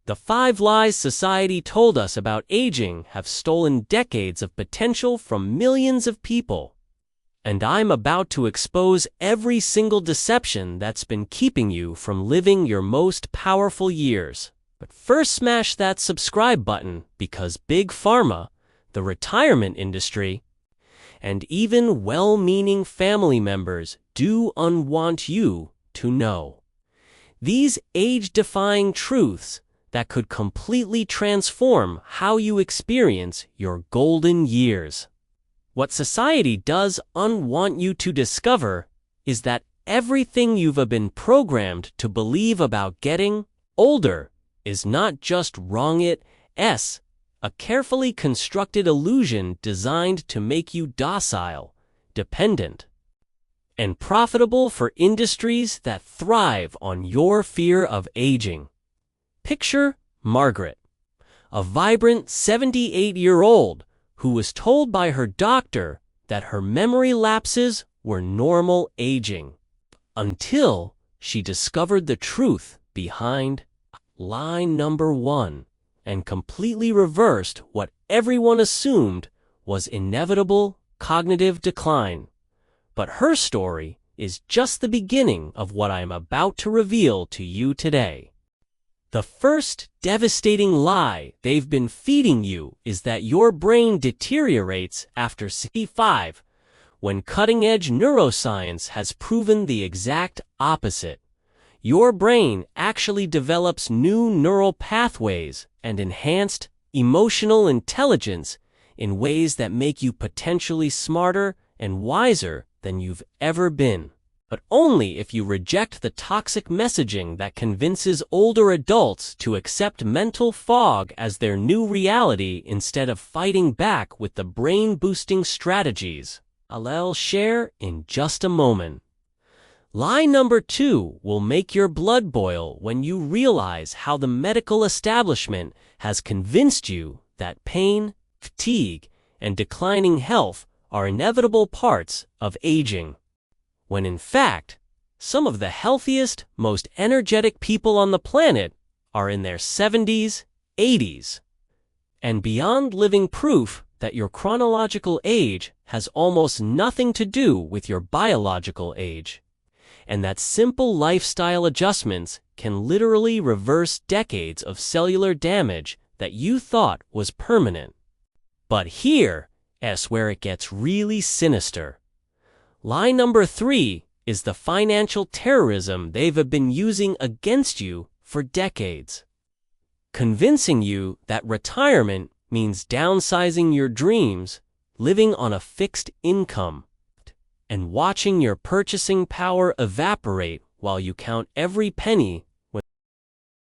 The 5 lies society told us about aging have stolen decades of potential from millions of people. And I'm about to expose every single deception that's been keeping you from living your most powerful years. But first, smash that subscribe button, because Big Pharma, the retirement industry, and even well-meaning family members do unwant you to know these age-defying truths that could completely transform how you experience your golden years. What society does unwant you to discover is that everything you've been programmed to believe about getting older is not just wrong. It's a carefully constructed illusion designed to make you docile, dependent, and profitable for industries that thrive on your fear of aging. Picture Margaret, a vibrant 78-year-old who was told by her doctor that her memory lapses were normal aging, until she discovered the truth behind lie number 1 and completely reversed what everyone assumed was inevitable cognitive decline. But her story is just the beginning of what I am about to reveal to you today. The first devastating lie they've been feeding you is that your brain deteriorates after 65, when cutting-edge neuroscience has proven the exact opposite. Your brain actually develops new neural pathways and enhanced emotional intelligence in ways that make you potentially smarter and wiser than you've ever been. But only if you reject the toxic messaging that convinces older adults to accept mental fog as their new reality instead of fighting back with the brain-boosting strategies I'll share in just a moment. Lie number 2 will make your blood boil when you realize how the medical establishment has convinced you that pain, fatigue, and declining health are inevitable parts of aging, when in fact, some of the healthiest, most energetic people on the planet are in their 70s, 80s, and beyond, living proof that your chronological age has almost nothing to do with your biological age, and that simple lifestyle adjustments can literally reverse decades of cellular damage that you thought was permanent. But here's where it gets really sinister. Lie number 3 is the financial terrorism they've been using against you for decades, convincing you that retirement means downsizing your dreams, living on a fixed income, and watching your purchasing power evaporate while you count every penny, when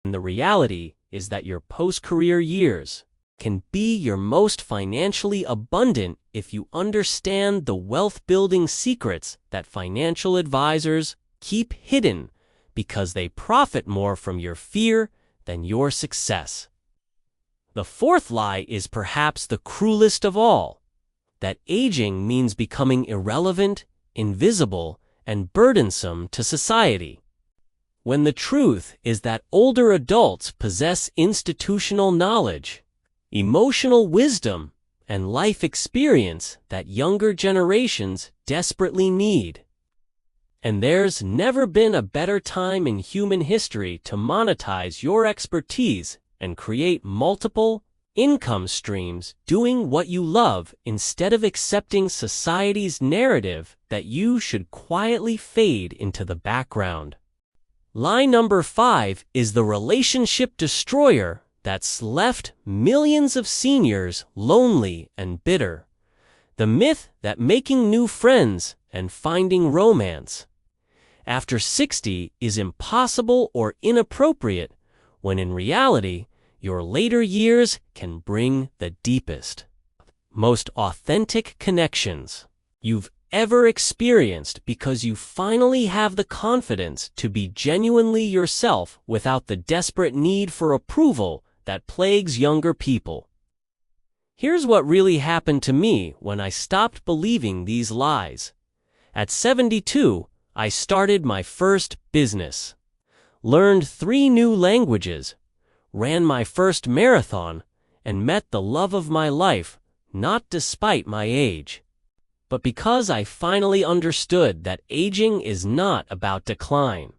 the reality is that your post-career years can be your most financially abundant if you understand the wealth-building secrets that financial advisors keep hidden, because they profit more from your fear than your success. The 4th lie is perhaps the cruelest of all, that aging means becoming irrelevant, invisible, and burdensome to society, when the truth is that older adults possess institutional knowledge, emotional wisdom, and life experience that younger generations desperately need. And there's never been a better time in human history to monetize your expertise and create multiple income streams doing what you love instead of accepting society's narrative that you should quietly fade into the background. Lie number 5 is the relationship destroyer that's left millions of seniors lonely and bitter. The myth that making new friends and finding romance after 60 is impossible or inappropriate, when in reality, your later years can bring the deepest, most authentic connections you've ever experienced, because you finally have the confidence to be genuinely yourself without the desperate need for approval that plagues younger people. Here's what really happened to me when I stopped believing these lies. At 72, I started my first business, learned 3 new languages, ran my first marathon, and met the love of my life, not despite my age, but because I finally understood that aging is not about decline.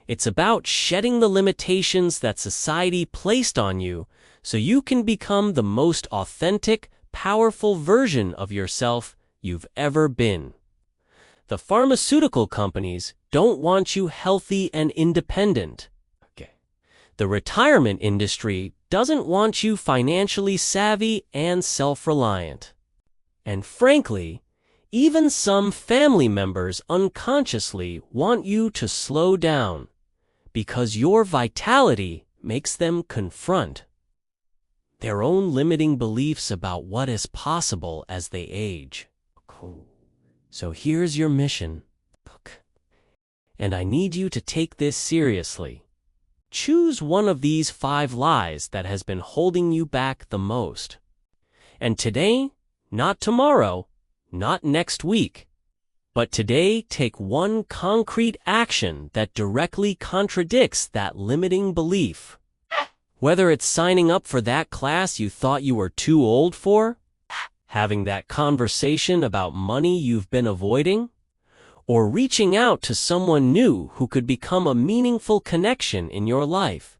It's about shedding the limitations that society placed on you so you can become the most authentic, powerful version of yourself you've ever been. The pharmaceutical companies don't want you healthy and independent. The retirement industry doesn't want you financially savvy and self-reliant. And frankly, even some family members unconsciously want you to slow down because your vitality makes them confront their own limiting beliefs about what is possible as they age. So here's your mission. And I need you to take this seriously. Choose one of these 5 lies that has been holding you back the most. And today, not tomorrow, not next week, but today take one concrete action that directly contradicts that limiting belief. Whether it's signing up for that class you thought you were too old for, having that conversation about money you've been avoiding, or reaching out to someone new who could become a meaningful connection in your life.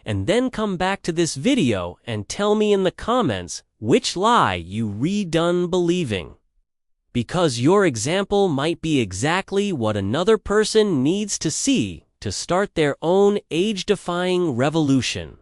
And then come back to this video and tell me in the comments which lie you redone believing. Because your example might be exactly what another person needs to see to start their own age-defying revolution.